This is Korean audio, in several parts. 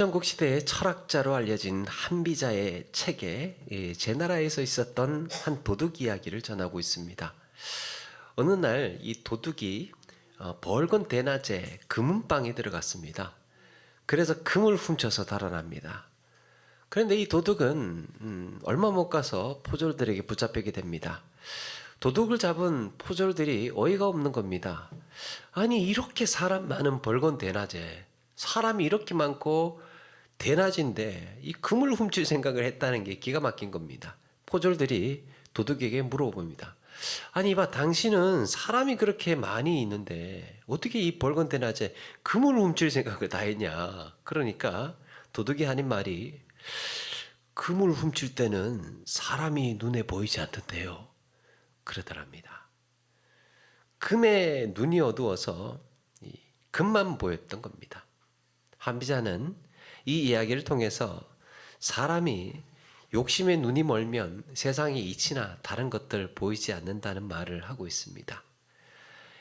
삼국 시대의 철학자로 알려진 한비자의 책에 제 나라에서 있었던 한 도둑 이야기를 전하고 있습니다. 어느 날 이 도둑이 벌건 대낮에 금은방에 들어갔습니다. 그래서 금을 훔쳐서 달아납니다. 그런데 이 도둑은 얼마 못 가서 포졸들에게 붙잡히게 됩니다. 도둑을 잡은 포졸들이 어이가 없는 겁니다. 아니, 이렇게 사람 많은 벌건 대낮에 사람이 이렇게 많고 대낮인데 이 금을 훔칠 생각을 했다는 게 기가 막힌 겁니다. 포졸들이 도둑에게 물어봅니다. 아니, 봐, 당신은 사람이 그렇게 많이 있는데 어떻게 이 벌건 대낮에 금을 훔칠 생각을 다 했냐? 그러니까 도둑이 하는 말이, 금을 훔칠 때는 사람이 눈에 보이지 않던데요, 그러더랍니다. 금에 눈이 어두워서 이 금만 보였던 겁니다. 한비자는 이 이야기를 통해서 사람이 욕심에 눈이 멀면 세상에 이치나 다른 것들 보이지 않는다는 말을 하고 있습니다.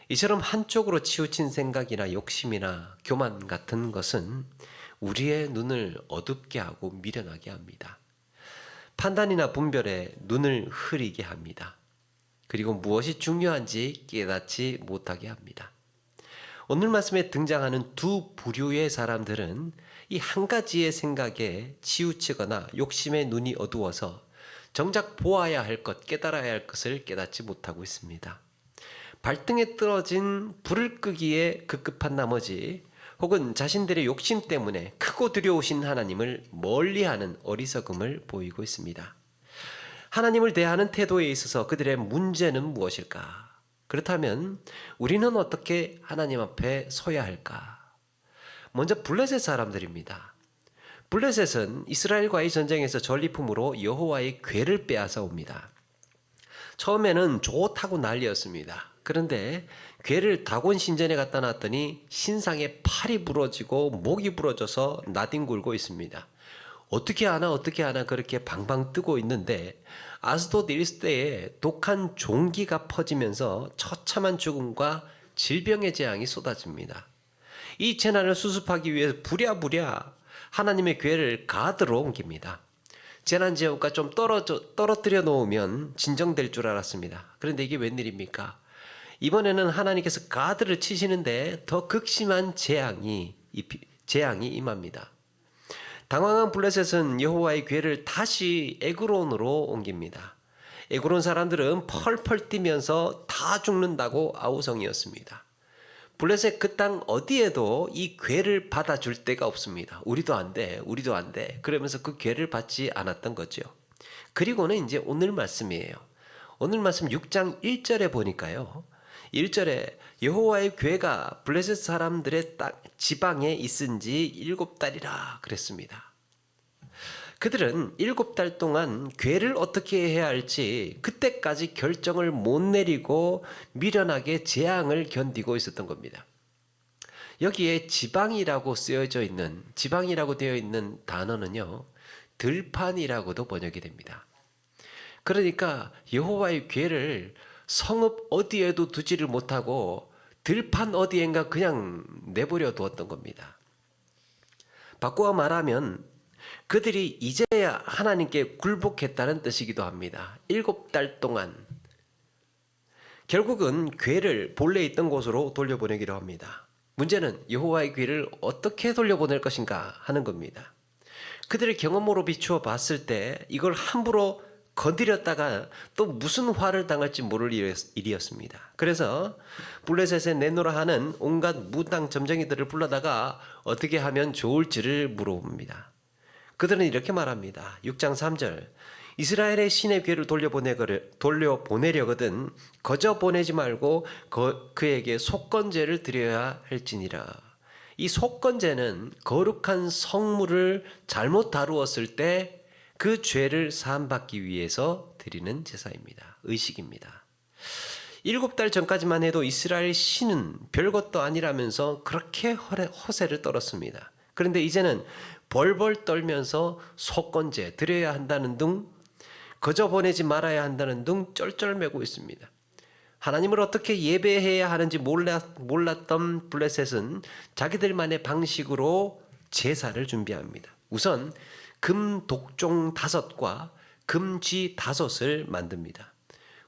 이처럼 한쪽으로 치우친 생각이나 욕심이나 교만 같은 것은 우리의 눈을 어둡게 하고 미련하게 합니다. 판단이나 분별에 눈을 흐리게 합니다. 그리고 무엇이 중요한지 깨닫지 못하게 합니다. 오늘 말씀에 등장하는 두 부류의 사람들은 이 한 가지의 생각에 치우치거나 욕심의 눈이 어두워서 정작 보아야 할 것, 깨달아야 할 것을 깨닫지 못하고 있습니다. 발등에 떨어진 불을 끄기에 급급한 나머지, 혹은 자신들의 욕심 때문에 크고 두려우신 하나님을 멀리하는 어리석음을 보이고 있습니다. 하나님을 대하는 태도에 있어서 그들의 문제는 무엇일까? 그렇다면 우리는 어떻게 하나님 앞에 서야 할까? 먼저 블레셋 사람들입니다. 블레셋은 이스라엘과의 전쟁에서 전리품으로 여호와의 궤를 빼앗아 옵니다. 처음에는 좋다고 난리였습니다. 그런데 궤를 다곤 신전에 갖다 놨더니 신상에 팔이 부러지고 목이 부러져서 나뒹굴고 있습니다. 어떻게 하나 그렇게 방방 뜨고 있는데 아스돗 일대에 독한 종기가 퍼지면서 처참한 죽음과 질병의 재앙이 쏟아집니다. 이 재난을 수습하기 위해서 부랴부랴 하나님의 궤를 가드로 옮깁니다. 재난지역과 좀 떨어뜨려 놓으면 진정될 줄 알았습니다. 그런데 이게 웬일입니까? 이번에는 하나님께서 가드를 치시는데 더 극심한 재앙이 임합니다. 당황한 블레셋은 여호와의 궤를 다시 에그론으로 옮깁니다. 에그론 사람들은 펄펄 뛰면서 다 죽는다고 아우성이었습니다. 블레셋 그 땅 어디에도 이 궤를 받아줄 데가 없습니다. 우리도 안 돼, 우리도 안 돼. 그러면서 그 궤를 받지 않았던 거죠. 그리고는 이제 오늘 말씀이에요. 오늘 말씀 6장 1절에 보니까요, 1절에 여호와의 궤가 블레셋 사람들의 땅 지방에 있은 지 7달이라 그랬습니다. 그들은 7달 동안 궤를 어떻게 해야 할지 그때까지 결정을 못 내리고 미련하게 재앙을 견디고 있었던 겁니다. 여기에 지방이라고 되어 있는 단어는요, 들판이라고도 번역이 됩니다. 그러니까 여호와의 궤를 성읍 어디에도 두지를 못하고 들판 어디엔가 그냥 내버려 두었던 겁니다. 바꾸어 말하면 그들이 이제야 하나님께 굴복했다는 뜻이기도 합니다. 7달 동안 결국은 궤를 본래 있던 곳으로 돌려보내기로 합니다. 문제는 여호와의 궤를 어떻게 돌려보낼 것인가 하는 겁니다. 그들의 경험으로 비추어 봤을 때 이걸 함부로 건드렸다가 또 무슨 화를 당할지 모를 일이었습니다. 그래서 블레셋에 내놓으라 하는 온갖 무당 점쟁이들을 불러다가 어떻게 하면 좋을지를 물어봅니다. 그들은 이렇게 말합니다. 6장 3절, 이스라엘의 신의 궤를 돌려보내려거든 거저 보내지 말고 그에게 속건제를 드려야 할지니라. 이 속건제는 거룩한 성물을 잘못 다루었을 때 그 죄를 사함받기 위해서 드리는 제사입니다. 의식입니다. 7달 전까지만 해도 이스라엘 신은 별것도 아니라면서 그렇게 허세를 떨었습니다. 그런데 이제는 벌벌 떨면서 속건제 드려야 한다는 등, 거저 보내지 말아야 한다는 등 쩔쩔매고 있습니다. 하나님을 어떻게 예배해야 하는지 몰랐던 블레셋은 자기들만의 방식으로 제사를 준비합니다. 우선 금 독종 5과 금쥐 5을 만듭니다.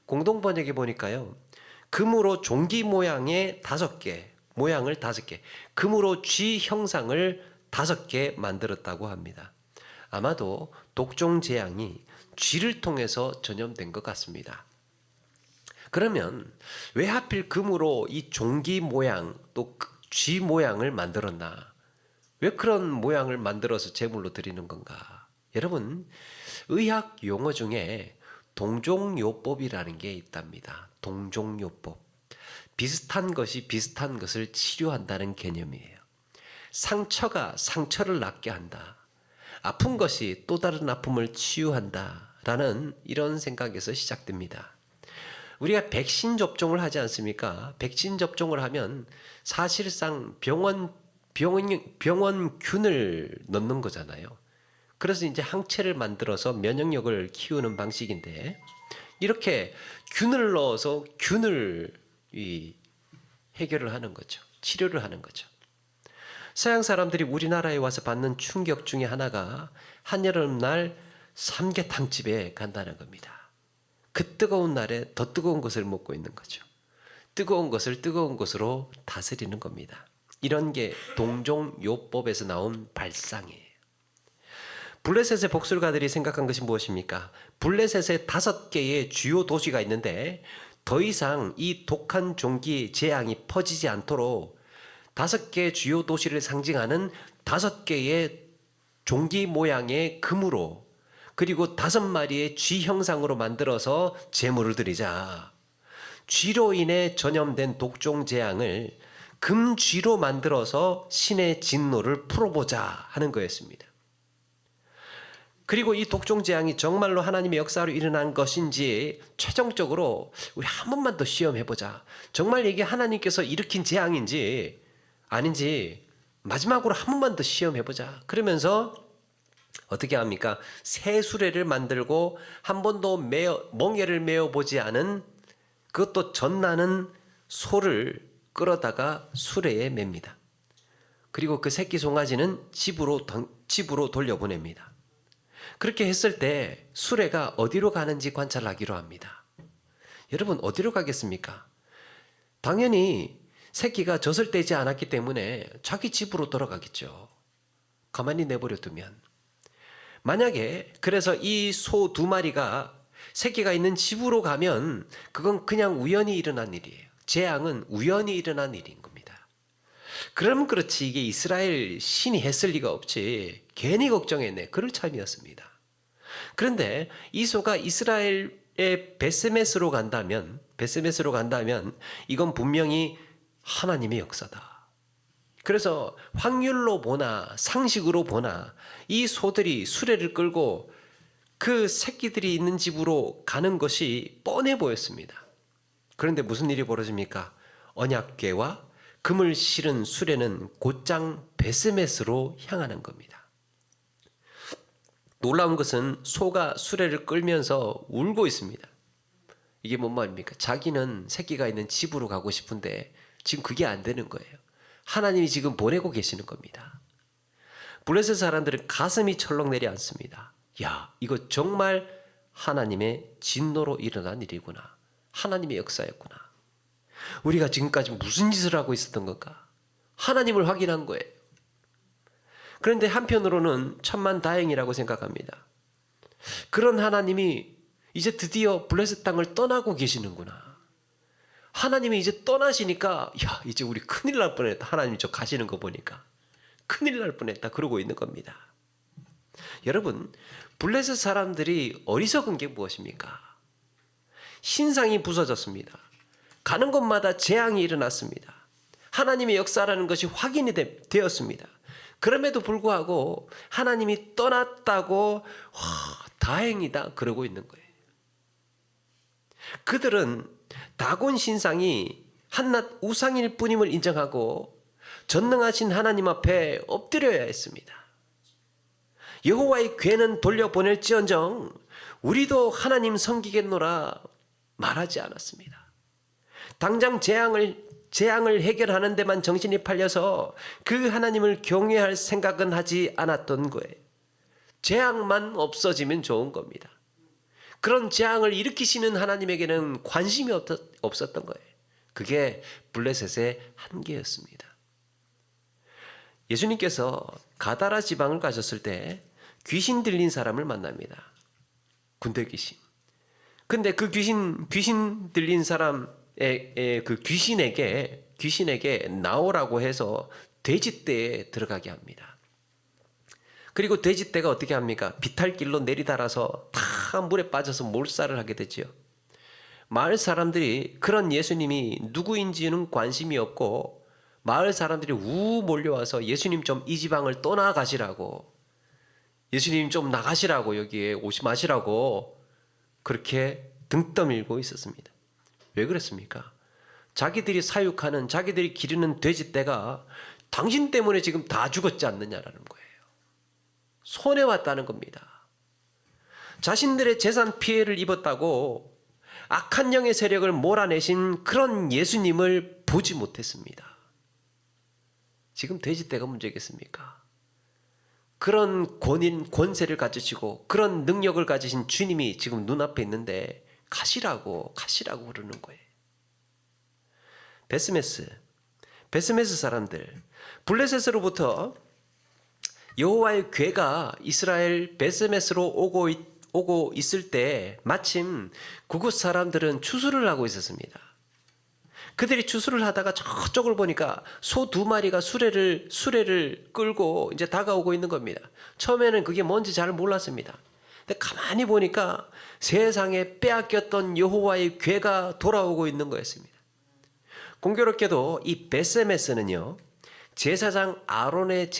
공동 번역에 보니까요, 금으로 종기 모양의 5개, 모양을 5개, 금으로 쥐 형상을 5개 만들었다고 합니다. 아마도 독종 제양이 쥐를 통해서 전염된 것 같습니다. 그러면 왜 하필 금으로 이 종기 모양 또 쥐 모양을 만들었나? 왜 그런 모양을 만들어서 제물로 드리는 건가? 여러분, 의학 용어 중에 동종요법이라는 게 있답니다. 동종요법. 비슷한 것이 비슷한 것을 치료한다는 개념이에요. 상처가 상처를 낫게 한다. 아픈 것이 또 다른 아픔을 치유한다. 라는 이런 생각에서 시작됩니다. 우리가 백신 접종을 하지 않습니까? 백신 접종을 하면 사실상 병원균을 넣는 거잖아요. 그래서 이제 항체를 만들어서 면역력을 키우는 방식인데, 이렇게 균을 넣어서 균을 해결을 하는 거죠. 치료를 하는 거죠. 서양 사람들이 우리나라에 와서 받는 충격 중에 하나가 한여름날 삼계탕집에 간다는 겁니다. 그 뜨거운 날에 더 뜨거운 것을 먹고 있는 거죠. 뜨거운 것을 뜨거운 것으로 다스리는 겁니다. 이런 게 동종요법에서 나온 발상이에요. 블레셋의 복술가들이 생각한 것이 무엇입니까? 블레셋에 5개의 주요 도시가 있는데 더 이상 이 독한 종기 재앙이 퍼지지 않도록 5개의 주요 도시를 상징하는 5개의 종기 모양의 금으로, 그리고 5마리의 쥐 형상으로 만들어서 제물을 드리자. 쥐로 인해 전염된 독종 재앙을 금쥐로 만들어서 신의 진노를 풀어보자 하는 거였습니다. 그리고 이 독종 재앙이 정말로 하나님의 역사로 일어난 것인지 최종적으로 우리 한 번만 더 시험해보자. 정말 이게 하나님께서 일으킨 재앙인지 아닌지 마지막으로 한 번만 더 시험해보자. 그러면서 어떻게 합니까? 새 수레를 만들고 한 번도 멍에를 메어보지 않은, 그것도 젖나는 소를 끌어다가 수레에 맵니다. 그리고 그 새끼 송아지는 집으로 돌려보냅니다. 그렇게 했을 때 수레가 어디로 가는지 관찰하기로 합니다. 여러분, 어디로 가겠습니까? 당연히 새끼가 젖을 떼지 않았기 때문에 자기 집으로 돌아가겠죠. 가만히 내버려 두면. 만약에 그래서 이 소 2마리가 새끼가 있는 집으로 가면 그건 그냥 우연히 일어난 일이에요. 재앙은 우연히 일어난 일인 겁니다. 그럼 그렇지, 이게 이스라엘 신이 했을 리가 없지. 괜히 걱정했네. 그럴 참이었습니다. 그런데 이 소가 이스라엘의 베스메스로 간다면 이건 분명히 하나님의 역사다. 그래서 확률로 보나 상식으로 보나 이 소들이 수레를 끌고 그 새끼들이 있는 집으로 가는 것이 뻔해 보였습니다. 그런데 무슨 일이 벌어집니까? 언약궤와 금을 실은 수레는 곧장 베스메스로 향하는 겁니다. 놀라운 것은 소가 수레를 끌면서 울고 있습니다. 이게 뭔 말입니까? 자기는 새끼가 있는 집으로 가고 싶은데 지금 그게 안 되는 거예요. 하나님이 지금 보내고 계시는 겁니다. 블레셋 사람들은 가슴이 철렁 내려앉습니다. 야, 이거 정말 하나님의 진노로 일어난 일이구나. 하나님의 역사였구나. 우리가 지금까지 무슨 짓을 하고 있었던 건가? 하나님을 확인한 거예요. 그런데 한편으로는 천만다행이라고 생각합니다. 그런 하나님이 이제 드디어 블레셋 땅을 떠나고 계시는구나. 하나님이 이제 떠나시니까 야, 이제 우리 큰일 날 뻔했다. 하나님이 저 가시는 거 보니까 큰일 날 뻔했다. 그러고 있는 겁니다. 여러분, 블레셋 사람들이 어리석은 게 무엇입니까? 신상이 부서졌습니다. 가는 곳마다 재앙이 일어났습니다. 하나님의 역사라는 것이 확인이 되었습니다. 그럼에도 불구하고 하나님이 떠났다고 다행이다 그러고 있는 거예요. 그들은 다곤 신상이 한낱 우상일 뿐임을 인정하고 전능하신 하나님 앞에 엎드려야 했습니다. 여호와의 궤는 돌려보낼지언정 우리도 하나님 섬기겠노라 말하지 않았습니다. 당장 재앙을 재앙을 해결하는 데만 정신이 팔려서 그 하나님을 경외할 생각은 하지 않았던 거예요. 재앙만 없어지면 좋은 겁니다. 그런 재앙을 일으키시는 하나님에게는 관심이 없었던 거예요. 그게 블레셋의 한계였습니다. 예수님께서 가다라 지방을 가셨을 때 귀신 들린 사람을 만납니다. 군대 귀신. 근데 그 귀신 들린 사람의 그 귀신에게 나오라고 해서 돼지떼에 들어가게 합니다. 그리고 돼지떼가 어떻게 합니까? 비탈길로 내리달아서 다 물에 빠져서 몰살을 하게 되죠. 마을 사람들이 그런 예수님이 누구인지는 관심이 없고 마을 사람들이 몰려와서 예수님 좀 이 지방을 떠나가시라고, 예수님 좀 나가시라고, 여기에 오지 마시라고 그렇게 등 떠밀고 있었습니다. 왜 그랬습니까? 자기들이 사육하는, 자기들이 기르는 돼지떼가 당신 때문에 지금 다 죽었지 않느냐라는 거예요. 손해왔다는 겁니다. 자신들의 재산 피해를 입었다고 악한 영의 세력을 몰아내신 그런 예수님을 보지 못했습니다. 지금 돼지떼가 문제겠습니까? 그런 권세를 가지시고 그런 능력을 가지신 주님이 지금 눈앞에 있는데 가시라고 그러는 거예요. 베스메스 사람들, 블레셋으로부터 여호와의 궤가 이스라엘 베스메스로 오고 있을 때 마침 그곳 사람들은 추수를 하고 있었습니다. 그들이 추수를 하다가 저쪽을 보니까 소 2마리가 수레를 끌고 이제 다가오고 있는 겁니다. 처음에는 그게 뭔지 잘 몰랐습니다. 근데 가만히 보니까 세상에 빼앗겼던 여호와의 궤가 돌아오고 있는 거였습니다. 공교롭게도 이 베스메스는요, 제사장 아론의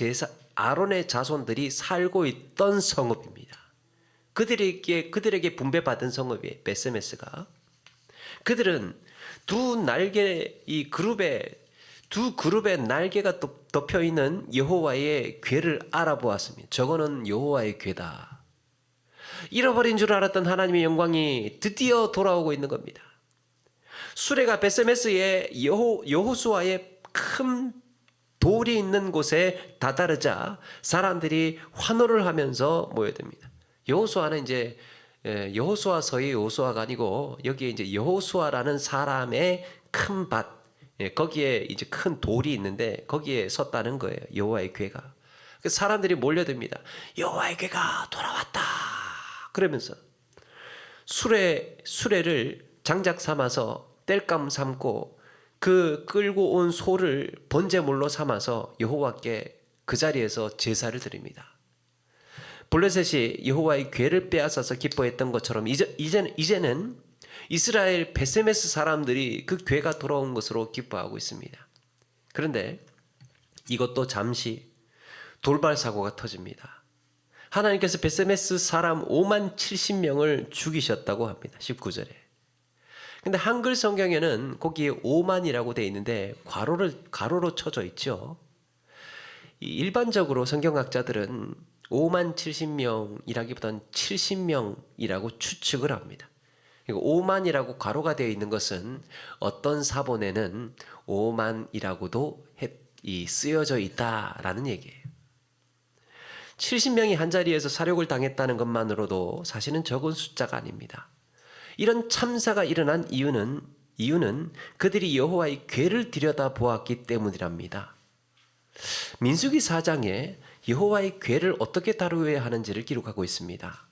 자손들이 살고 있던 성읍입니다. 그들에게 분배받은 성읍이에요, 베스메스가. 그들은 두 그룹의 날개가 덮여 있는 여호와의 궤를 알아보았습니다. 저거는 여호와의 궤다. 잃어버린 줄 알았던 하나님의 영광이 드디어 돌아오고 있는 겁니다. 수레가 베스메스의 여호수아의 큰 돌이 있는 곳에 다다르자 사람들이 환호를 하면서 모여듭니다. 여호수아는 이제 여호수아서의 여호수아가 아니고 여기에 이제 여호수아라는 사람의 큰 밭, 거기에 이제 큰 돌이 있는데 거기에 섰다는 거예요. 여호와의 궤가. 그래서 사람들이 몰려듭니다. 여호와의 궤가 돌아왔다. 그러면서 수레를 장작 삼아서 땔감 삼고 그 끌고 온 소를 번제물로 삼아서 여호와께 그 자리에서 제사를 드립니다. 블레셋이 여호와의 궤를 빼앗아서 기뻐했던 것처럼 이제는 이스라엘 베스메스 사람들이 그 궤가 돌아온 것으로 기뻐하고 있습니다. 그런데 이것도 잠시 돌발 사고가 터집니다. 하나님께서 베스메스 사람 5만 70명을 죽이셨다고 합니다. 19절에. 근데 한글 성경에는 거기에 5만이라고 되어 있는데 가로로 쳐져 있죠. 일반적으로 성경학자들은 5만 70명이라기보다는 70명이라고 추측을 합니다. 5만이라고 가로가 되어 있는 것은 어떤 사본에는 5만이라고도 쓰여져 있다라는 얘기예요. 70명이 한자리에서 사륙을 당했다는 것만으로도 사실은 적은 숫자가 아닙니다. 이런 참사가 일어난 이유는 그들이 여호와의 궤를 들여다보았기 때문이랍니다. 민수기 4장에 여호와의 궤를 어떻게 다루어야 하는지를 기록하고 있습니다.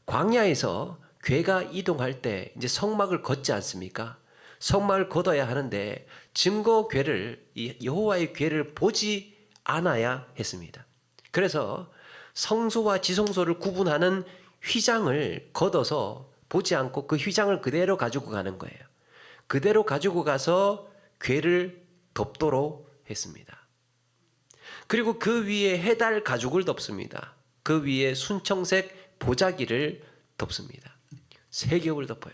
광야에서 궤가 이동할 때 이제 성막을 걷지 않습니까? 성막을 걷어야 하는데 증거 궤를, 여호와의 궤를 보지 않아야 했습니다. 그래서 성소와 지성소를 구분하는 휘장을 걷어서 보지 않고 그 휘장을 그대로 가지고 가는 거예요. 그대로 가지고 가서 궤를 덮도록 했습니다. 그리고 그 위에 해달 가죽을 덮습니다. 그 위에 순청색 보자기를 덮습니다. 3겹을 덮어요.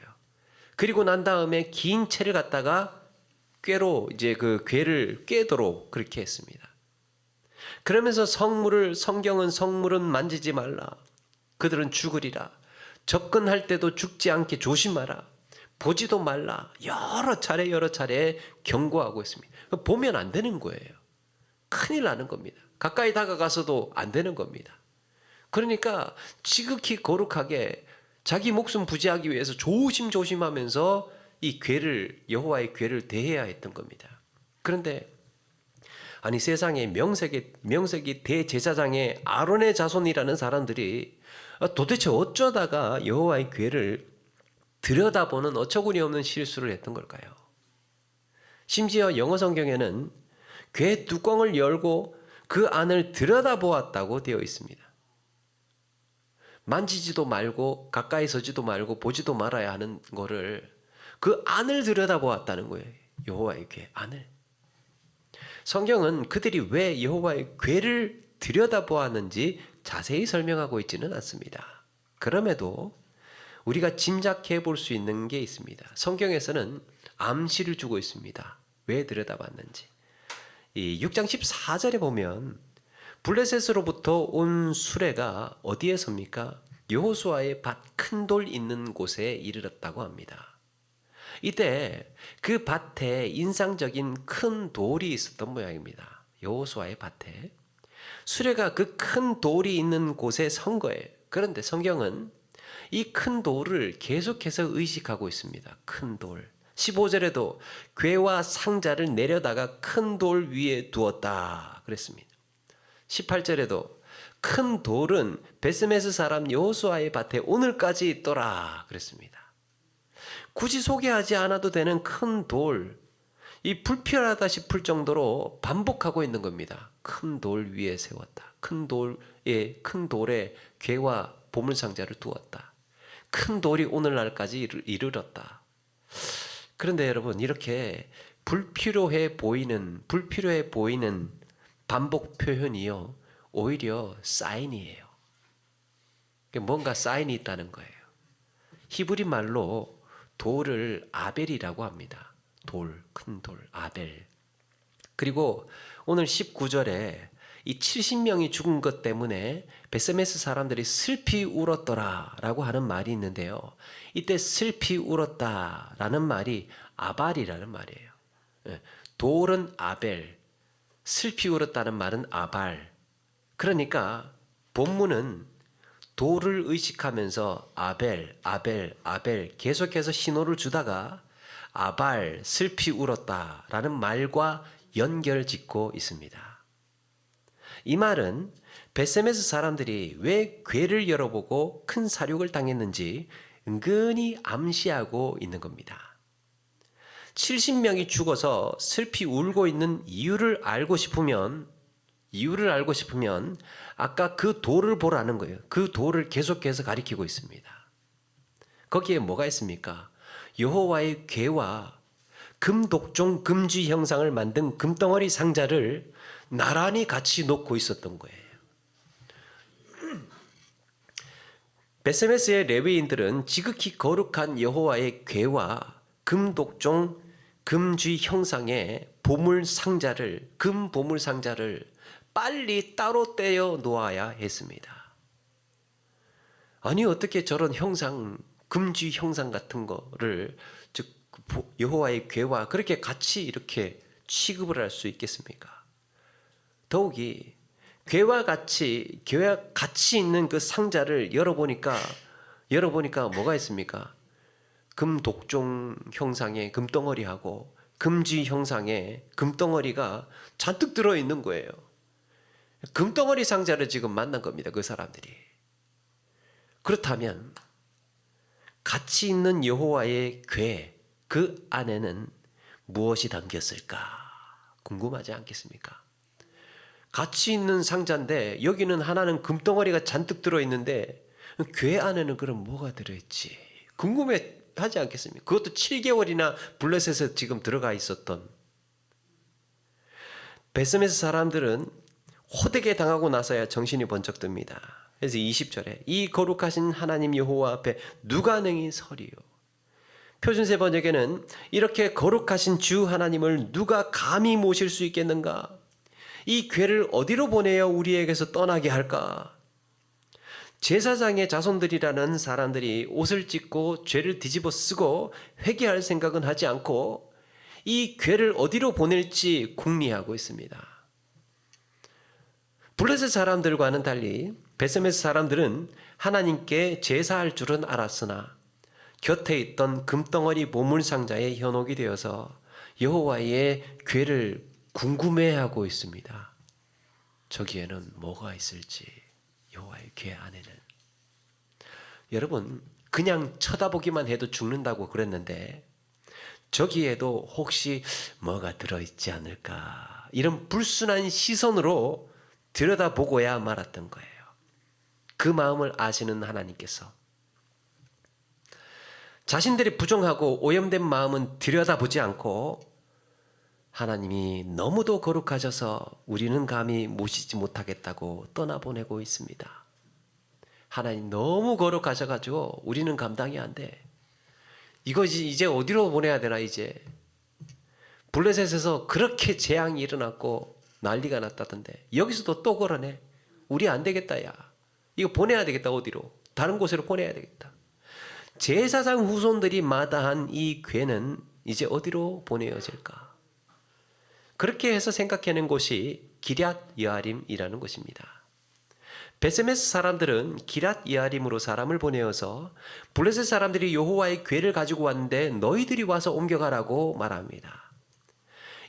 그리고 난 다음에 긴 채를 갖다가 꾀로 이제 그 궤를 꿰도록 그렇게 했습니다. 그러면서 성경은 성물은 만지지 말라. 그들은 죽으리라. 접근할 때도 죽지 않게 조심하라. 보지도 말라 여러 차례 경고하고 있습니다. 보면 안 되는 거예요. 큰일 나는 겁니다. 가까이 다가가서도 안 되는 겁니다. 그러니까 지극히 거룩하게 자기 목숨 부지하기 위해서 조심하면서 이 궤를, 여호와의 궤를 대해야 했던 겁니다. 그런데 아니 세상에 명색이 대제사장의 아론의 자손이라는 사람들이 도대체 어쩌다가 여호와의 궤를 들여다보는 어처구니 없는 실수를 했던 걸까요? 심지어 영어 성경에는 궤 뚜껑을 열고 그 안을 들여다보았다고 되어 있습니다. 만지지도 말고 가까이 서지도 말고 보지도 말아야 하는 거를 그 안을 들여다보았다는 거예요. 여호와의 궤 안을. 성경은 그들이 왜 여호와의 궤를 들여다보았는지 자세히 설명하고 있지는 않습니다. 그럼에도 우리가 짐작해 볼 수 있는 게 있습니다. 성경에서는 암시를 주고 있습니다. 왜 들여다봤는지. 이 6장 14절에 보면 블레셋으로부터 온 수레가 어디에 섭니까? 여호수아의 밭 큰 돌 있는 곳에 이르렀다고 합니다. 이때 그 밭에 인상적인 큰 돌이 있었던 모양입니다. 여호수아의 밭에 수레가 그 큰 돌이 있는 곳에 선 거예요. 그런데 성경은 이 큰 돌을 계속해서 의식하고 있습니다. 큰 돌. 15절에도 궤와 상자를 내려다가 큰 돌 위에 두었다 그랬습니다. 18절에도 큰 돌은 베스메스 사람 여호수아의 밭에 오늘까지 있더라 그랬습니다. 굳이 소개하지 않아도 되는 큰 돌, 이 불필요하다 싶을 정도로 반복하고 있는 겁니다. 큰 돌 위에 세웠다. 큰 돌에 궤와 보물상자를 두었다. 큰 돌이 오늘날까지 이르렀다. 그런데 여러분 이렇게 불필요해 보이는 반복 표현이요 오히려 사인이에요. 뭔가 사인이 있다는 거예요. 히브리 말로 돌을 아벨이라고 합니다. 돌, 큰 돌, 아벨. 그리고 오늘 19절에 이 70명이 죽은 것 때문에 베세메스 사람들이 슬피 울었더라라고 하는 말이 있는데요. 이때 슬피 울었다라는 말이 아발이라는 말이에요. 돌은 아벨, 슬피 울었다는 말은 아발. 그러니까 본문은 돌을 의식하면서 아벨 계속해서 신호를 주다가 아발, 슬피 울었다라는 말과 연결짓고 있습니다. 이 말은 베세메스 사람들이 왜 궤를 열어보고 큰 사륙을 당했는지 은근히 암시하고 있는 겁니다. 70명이 죽어서 슬피 울고 있는 이유를 알고 싶으면 아까 그 돌을 보라는 거예요. 그 돌을 계속해서 가리키고 있습니다. 거기에 뭐가 있습니까? 여호와의 궤와 금독종 금쥐 형상을 만든 금덩어리 상자를 나란히 같이 놓고 있었던 거예요. 베세메스의 레위인들은 지극히 거룩한 여호와의 궤와 금독종 금쥐 형상의 금 보물 상자를 빨리 따로 떼어 놓아야 했습니다. 아니 어떻게 저런 형상, 금쥐 형상 같은 거를 즉 여호와의 궤와 그렇게 같이 이렇게 취급을 할 수 있겠습니까? 더욱이 궤와 같이 있는 그 상자를 열어보니까 뭐가 있습니까? 금독종 형상의 금덩어리하고 금쥐 형상의 금덩어리가 잔뜩 들어있는 거예요. 금덩어리 상자를 지금 만난 겁니다. 그 사람들이. 그렇다면 같이 있는 여호와의 궤 그 안에는 무엇이 담겼을까? 궁금하지 않겠습니까? 같이 있는 상자인데 여기는 하나는 금덩어리가 잔뜩 들어있는데 궤 안에는 그럼 뭐가 들어있지? 궁금해하지 않겠습니까? 그것도 7개월이나 블레셋에 지금 들어가 있었던. 베스메스 사람들은 호되게 당하고 나서야 정신이 번쩍 듭니다. 그래서 20절에 이 거룩하신 하나님 여호와 앞에 누가 능히 서리요? 표준세 번역에는 이렇게 거룩하신 주 하나님을 누가 감히 모실 수 있겠는가? 이 궤를 어디로 보내어 우리에게서 떠나게 할까? 제사장의 자손들이라는 사람들이 옷을 찢고 죄를 뒤집어 쓰고 회개할 생각은 하지 않고 이 괴를 어디로 보낼지 궁리하고 있습니다. 블레셋 사람들과는 달리 베세메스 사람들은 하나님께 제사할 줄은 알았으나 곁에 있던 금덩어리 보물상자의 현혹이 되어서 여호와의 괴를 궁금해하고 있습니다. 저기에는 뭐가 있을지, 여호와의 괴 안에는. 여러분, 그냥 쳐다보기만 해도 죽는다고 그랬는데 저기에도 혹시 뭐가 들어있지 않을까, 이런 불순한 시선으로 들여다보고야 말았던 거예요. 그 마음을 아시는 하나님께서 자신들이 부정하고 오염된 마음은 들여다보지 않고 하나님이 너무도 거룩하셔서 우리는 감히 모시지 못하겠다고 떠나보내고 있습니다. 하나님 너무 거룩하셔가지고 우리는 감당이 안 돼. 이거지 이제 어디로 보내야 되나 이제. 블레셋에서 그렇게 재앙이 일어났고 난리가 났다던데 여기서도 또 그러네. 우리 안 되겠다 야. 이거 보내야 되겠다. 어디로. 다른 곳으로 보내야 되겠다. 제사장 후손들이 마다한 이 괴는 이제 어디로 보내어질까. 그렇게 해서 생각해낸 곳이 기럇 여아림이라는 곳입니다. 베세메스 사람들은 기럇 여아림으로 사람을 보내어서 블레셋 사람들이 여호와의 괴를 가지고 왔는데 너희들이 와서 옮겨가라고 말합니다.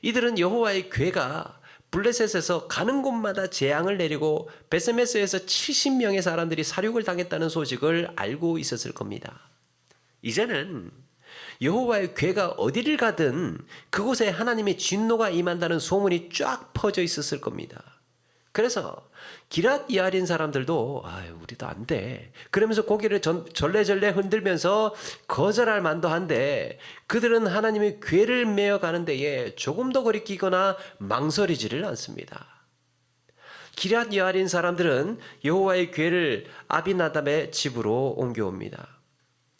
이들은 여호와의 괴가 블레셋에서 가는 곳마다 재앙을 내리고 베세메스에서 70명의 사람들이 사륙을 당했다는 소식을 알고 있었을 겁니다. 이제는 여호와의 괴가 어디를 가든 그곳에 하나님의 진노가 임한다는 소문이 쫙 퍼져 있었을 겁니다. 그래서 기럇 여아림 사람들도 우리도 안 돼. 그러면서 고개를 절레절레 흔들면서 거절할 만도 한데 그들은 하나님의 괴를 메어가는 데에 조금 더 거리끼거나 망설이지를 않습니다. 기럇 여아림 사람들은 여호와의 괴를 아비나답의 집으로 옮겨옵니다.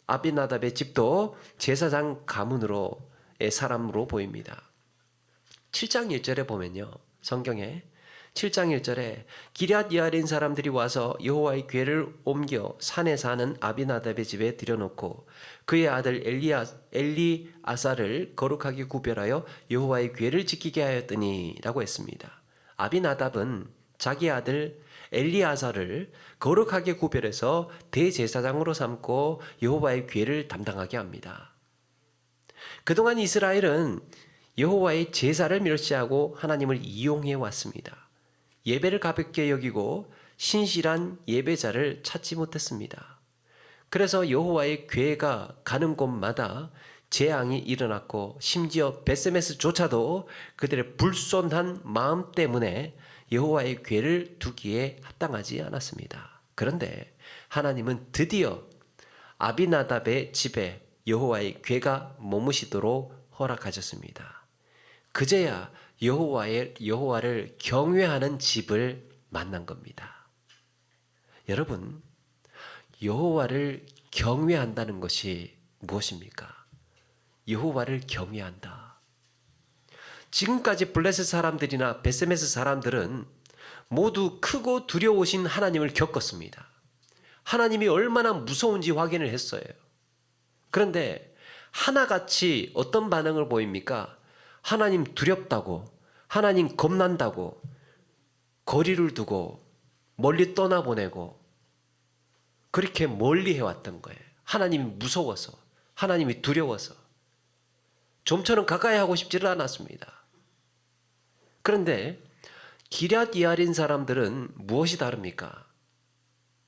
아비나답의 집도 제사장 가문으로의 사람으로 보입니다. 7장 1절에 보면요. 성경에 7장 1절에 기럇 여아림 사람들이 와서 여호와의 괴를 옮겨 산에 사는 아비나답의 집에 들여놓고 그의 아들 엘리아사를 거룩하게 구별하여 여호와의 괴를 지키게 하였더니 라고 했습니다. 아비나답은 자기 아들 엘리아사를 거룩하게 구별해서 대제사장으로 삼고 여호와의 괴를 담당하게 합니다. 그동안 이스라엘은 여호와의 제사를 멸시하고 하나님을 이용해 왔습니다. 예배를 가볍게 여기고 신실한 예배자를 찾지 못했습니다. 그래서 여호와의 괴가 가는 곳마다 재앙이 일어났고 심지어 베세메스조차도 그들의 불손한 마음 때문에 여호와의 괴를 두기에 합당하지 않았습니다. 그런데 하나님은 드디어 아비나답의 집에 여호와의 괴가 머무시도록 허락하셨습니다. 그제야 여호와를 경외하는 집을 만난 겁니다. 여러분, 여호와를 경외한다는 것이 무엇입니까? 여호와를 경외한다. 지금까지 블레셋 사람들이나 베세메스 사람들은 모두 크고 두려우신 하나님을 겪었습니다. 하나님이 얼마나 무서운지 확인을 했어요. 그런데 하나같이 어떤 반응을 보입니까? 하나님 두렵다고, 하나님 겁난다고, 거리를 두고 멀리 떠나보내고 그렇게 멀리 해왔던 거예요. 하나님이 무서워서, 하나님이 두려워서 좀처럼 가까이 하고 싶지를 않았습니다. 그런데 기럇 여아림 사람들은 무엇이 다릅니까?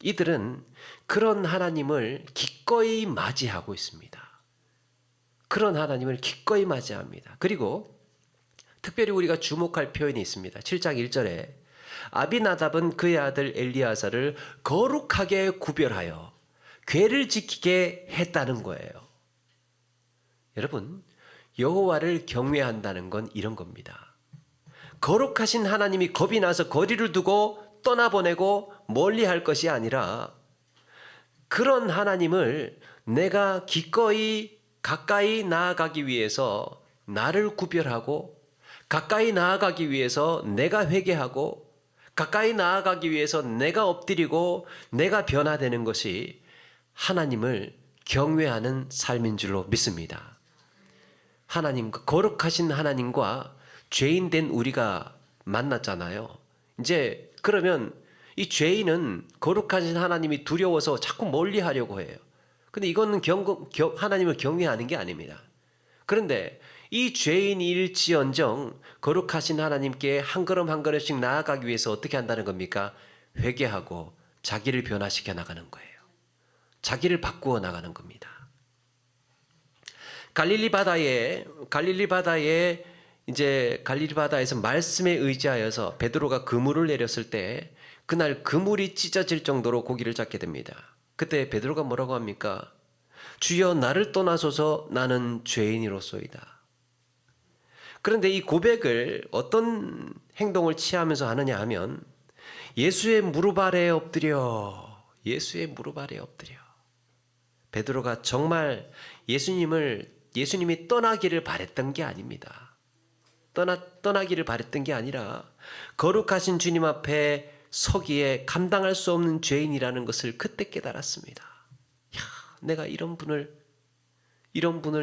이들은 그런 하나님을 기꺼이 맞이하고 있습니다. 그런 하나님을 기꺼이 맞이합니다. 그리고 특별히 우리가 주목할 표현이 있습니다. 7장 1절에 아비나답은 그의 아들 엘리아사를 거룩하게 구별하여 괴를 지키게 했다는 거예요. 여러분, 여호와를 경외한다는 건 이런 겁니다. 거룩하신 하나님이 겁이 나서 거리를 두고 떠나보내고 멀리할 것이 아니라 그런 하나님을 내가 기꺼이 가까이 나아가기 위해서 나를 구별하고 가까이 나아가기 위해서 내가 회개하고 가까이 나아가기 위해서 내가 엎드리고 내가 변화되는 것이 하나님을 경외하는 삶인 줄로 믿습니다. 하나님과, 거룩하신 하나님과 죄인된 우리가 만났잖아요. 이제 그러면 이 죄인은 거룩하신 하나님이 두려워서 자꾸 멀리 하려고 해요. 근데 이거는 하나님을 경외하는 게 아닙니다. 그런데 이 죄인일지언정 거룩하신 하나님께 한 걸음 한 걸음씩 나아가기 위해서 어떻게 한다는 겁니까? 회개하고 자기를 변화시켜 나가는 거예요. 자기를 바꾸어 나가는 겁니다. 갈릴리 바다에서 말씀에 의지하여서 베드로가 그물을 내렸을 때 그날 그물이 찢어질 정도로 고기를 잡게 됩니다. 그때 베드로가 뭐라고 합니까? 주여 나를 떠나소서 나는 죄인이로소이다. 그런데 이 고백을 어떤 행동을 취하면서 하느냐 하면 예수의 무릎 아래에 엎드려. 베드로가 정말 예수님이 떠나기를 바랬던 게 아닙니다. 떠나기를 바랬던 게 아니라 거룩하신 주님 앞에 서기에 감당할 수 없는 죄인이라는 것을 그때 깨달았습니다. 야, 내가 이런 분을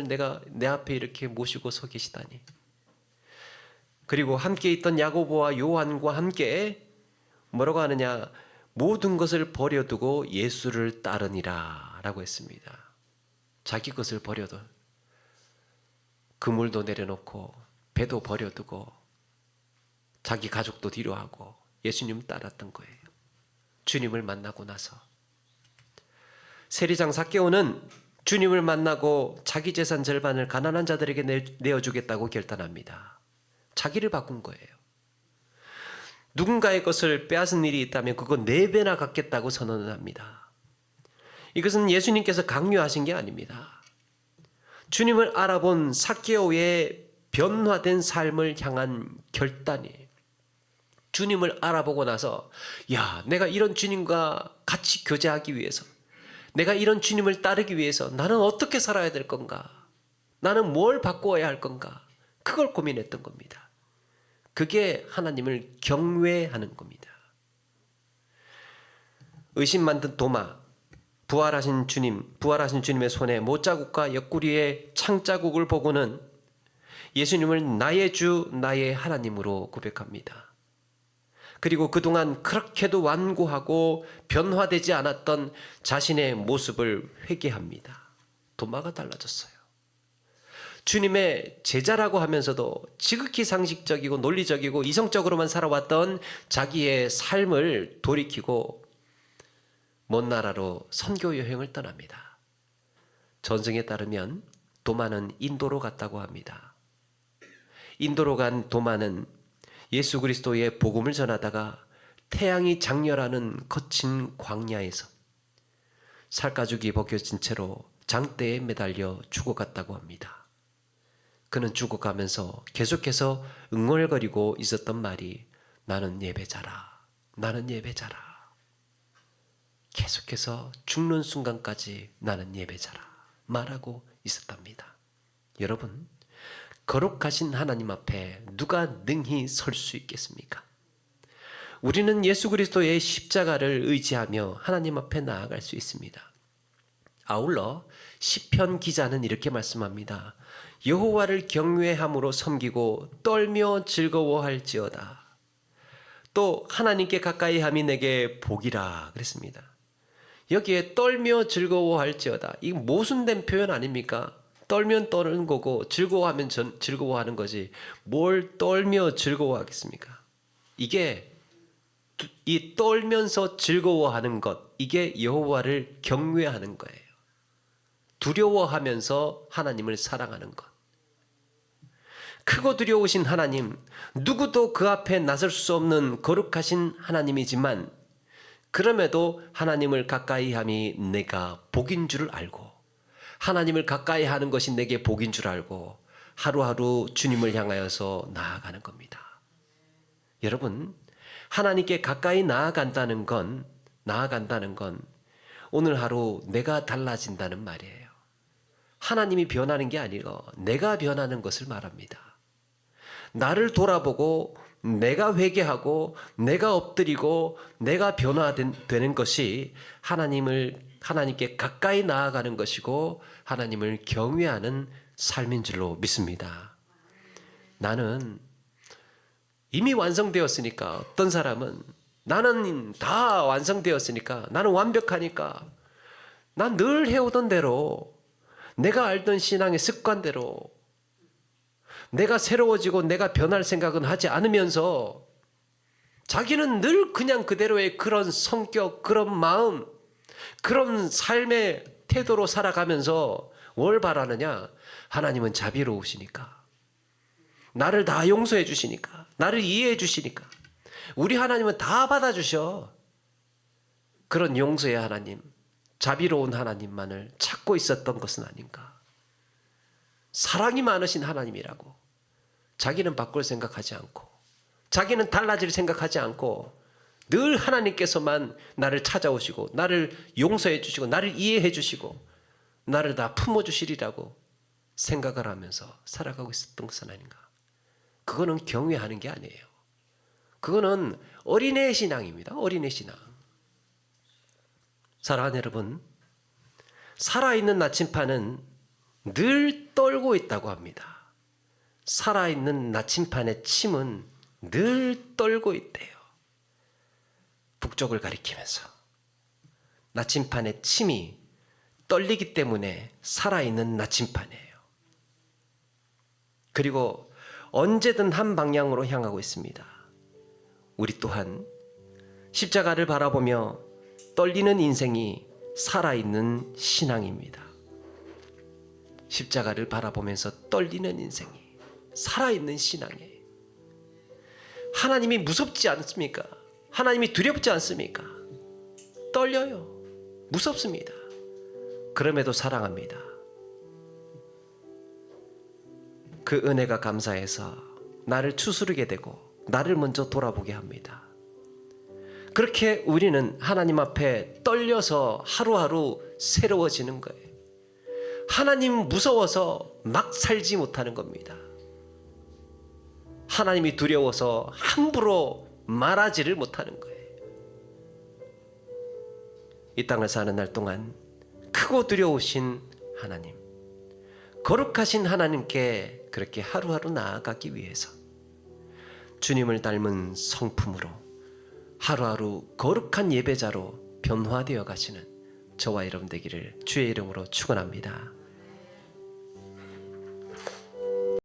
내가 내 앞에 이렇게 모시고 서 계시다니. 그리고 함께 있던 야고보와 요한과 함께 뭐라고 하느냐? 모든 것을 버려두고 예수를 따르니라 라고 했습니다. 자기 것을 버려도 그물도 내려놓고 배도 버려두고 자기 가족도 뒤로하고 예수님 따랐던 거예요. 주님을 만나고 나서 세리장 삭개오는 주님을 만나고 자기 재산 절반을 가난한 자들에게 내어주겠다고 결단합니다. 자기를 바꾼 거예요. 누군가의 것을 빼앗은 일이 있다면 그거 4배나 갖겠다고 선언을 합니다. 이것은 예수님께서 강요하신 게 아닙니다. 주님을 알아본 삭개오의 변화된 삶을 향한 결단이에요. 주님을 알아보고 나서 야, 내가 이런 주님과 같이 교제하기 위해서, 내가 이런 주님을 따르기 위해서 나는 어떻게 살아야 될 건가? 나는 뭘 바꾸어야 할 건가? 그걸 고민했던 겁니다. 그게 하나님을 경외하는 겁니다. 의심 만든 도마, 부활하신 주님의 손에 못자국과 옆구리에 창자국을 보고는 예수님을 나의 주, 나의 하나님으로 고백합니다. 그리고 그동안 그렇게도 완고하고 변화되지 않았던 자신의 모습을 회개합니다. 도마가 달라졌어요. 주님의 제자라고 하면서도 지극히 상식적이고 논리적이고 이성적으로만 살아왔던 자기의 삶을 돌이키고 먼 나라로 선교 여행을 떠납니다. 전승에 따르면 도마는 인도로 갔다고 합니다. 인도로 간 도마는 예수 그리스도의 복음을 전하다가 태양이 장렬하는 거친 광야에서 살가죽이 벗겨진 채로 장대에 매달려 죽어갔다고 합니다. 그는 죽어가면서 계속해서 응얼거리고 있었던 말이 나는 예배자라, 나는 예배자라. 계속해서 죽는 순간까지 나는 예배자라 말하고 있었답니다. 여러분, 거룩하신 하나님 앞에 누가 능히 설 수 있겠습니까? 우리는 예수 그리스도의 십자가를 의지하며 하나님 앞에 나아갈 수 있습니다. 아울러 시편 기자는 이렇게 말씀합니다. 여호와를 경외함으로 섬기고 떨며 즐거워할지어다. 또 하나님께 가까이함이 내게 복이라 그랬습니다. 여기에 떨며 즐거워할지어다. 이거 모순된 표현 아닙니까? 떨면 떠는 거고 즐거워하면 즐거워하는 거지 뭘 떨며 즐거워하겠습니까? 이게 이 떨면서 즐거워하는 것, 이게 여호와를 경외하는 거예요. 두려워하면서 하나님을 사랑하는 것. 크고 두려우신 하나님, 누구도 그 앞에 나설 수 없는 거룩하신 하나님이지만 그럼에도 하나님을 가까이 함이 내가 복인 줄을 알고 하나님을 가까이 하는 것이 내게 복인 줄 알고 하루하루 주님을 향하여서 나아가는 겁니다. 여러분, 하나님께 가까이 나아간다는 건 오늘 하루 내가 달라진다는 말이에요. 하나님이 변하는 게 아니고 내가 변하는 것을 말합니다. 나를 돌아보고 내가 회개하고 내가 엎드리고 내가 변화되는 것이 하나님께 가까이 나아가는 것이고 하나님을 경외하는 삶인 줄로 믿습니다. 나는 이미 완성되었으니까, 어떤 사람은 나는 다 완성되었으니까, 나는 완벽하니까, 난 늘 해오던 대로, 내가 알던 신앙의 습관대로, 내가 새로워지고 내가 변할 생각은 하지 않으면서 자기는 늘 그냥 그대로의 그런 성격, 그런 마음, 그런 삶의 태도로 살아가면서 뭘 바라느냐? 하나님은 자비로우시니까, 나를 다 용서해 주시니까, 나를 이해해 주시니까, 우리 하나님은 다 받아주셔. 그런 용서의 하나님, 자비로운 하나님만을 찾고 있었던 것은 아닌가. 사랑이 많으신 하나님이라고 자기는 바꿀 생각하지 않고, 자기는 달라질 생각하지 않고, 늘 하나님께서만 나를 찾아오시고 나를 용서해 주시고 나를 이해해 주시고 나를 다 품어주시리라고 생각을 하면서 살아가고 있었던 것은 아닌가. 그거는 경외하는 게 아니에요. 그거는 어린애 신앙입니다. 어린애 신앙. 사랑하는 여러분, 살아있는 나침판은 늘 떨고 있다고 합니다. 살아있는 나침판의 침은 늘 떨고 있대요. 북쪽을 가리키면서 나침판의 침이 떨리기 때문에 살아있는 나침판이에요. 그리고 언제든 한 방향으로 향하고 있습니다. 우리 또한 십자가를 바라보며 떨리는 인생이 살아있는 신앙입니다. 십자가를 바라보면서 떨리는 인생이 살아있는 신앙이에요. 하나님이 무섭지 않습니까? 하나님이 두렵지 않습니까? 떨려요. 무섭습니다. 그럼에도 사랑합니다. 그 은혜가 감사해서 나를 추스르게 되고 나를 먼저 돌아보게 합니다. 그렇게 우리는 하나님 앞에 떨려서 하루하루 새로워지는 거예요. 하나님 무서워서 막 살지 못하는 겁니다. 하나님이 두려워서 함부로 말하지를 못하는 거예요. 이 땅을 사는 날 동안 크고 두려우신 하나님, 거룩하신 하나님께 그렇게 하루하루 나아가기 위해서 주님을 닮은 성품으로 하루하루 거룩한 예배자로 변화되어 가시는 저와 여러분 되기를 주의 이름으로 축원합니다.